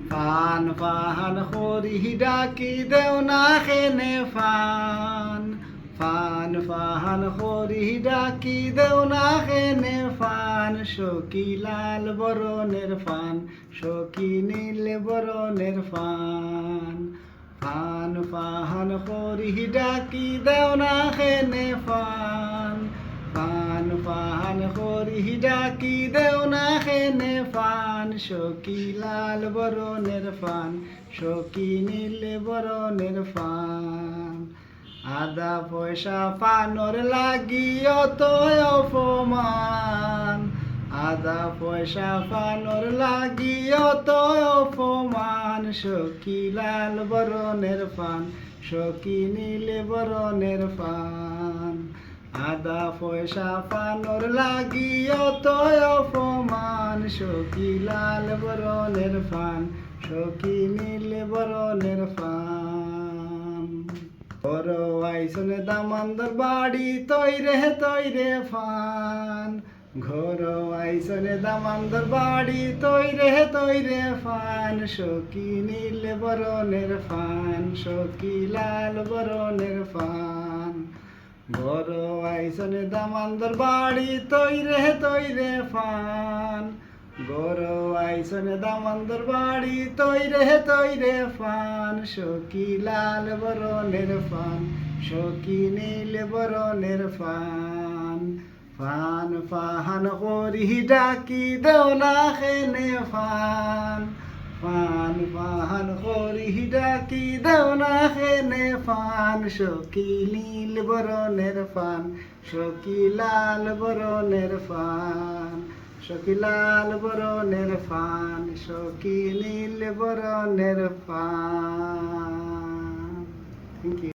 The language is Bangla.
ফান ফান করি ডাকি দেও না খেনে ফান ফান ফান করি ডাকি দেও না খেনে ফান সখী লাল বরণের ফান সখী নীল বরণের ফান ফান ফান করি ডাকি দেও না খেনে ফান ফান ফান করি ডাকি দেও না খেনে ফান সখী লাল বরণের ফান সখী নীল বরণের ফান আদা পয়সা ফানর লাগি অত অপমান আদা পয়সা ফানর লাগি অত অপমান সখী লাল বরণের ফান সখী নীল বরণের ফান আদা পয়সা ফানর লাগি অত অপমান সখী লাল বরণের ফান সখী নীল বরণের ফান ঘর আইসনে দামান্দর বাড়ি তৈরে ফান ঘর আইসনে দামান্দর বাড়ি তৈরে ফান সখী নীল বরণের ফান সখী লাল বরণের ফান ঘর আইসনে দামান্দর বাড়ি তৈরে ফান ঘর আইসনে দামান্দর বাড়ি তৈরে ফান সখী লাল বরণের ফান সখী নীল বরণের ফান ফান ফান করি ডাকি দেও না খেনে ফান ফান ফান করি ডাকি দেও না খেনে ফান সখী নীল বরণের ফান সখী লাল বরণের ফান সখী লাল বরণের ফান সখী নীল বরণের ফান। Thank you.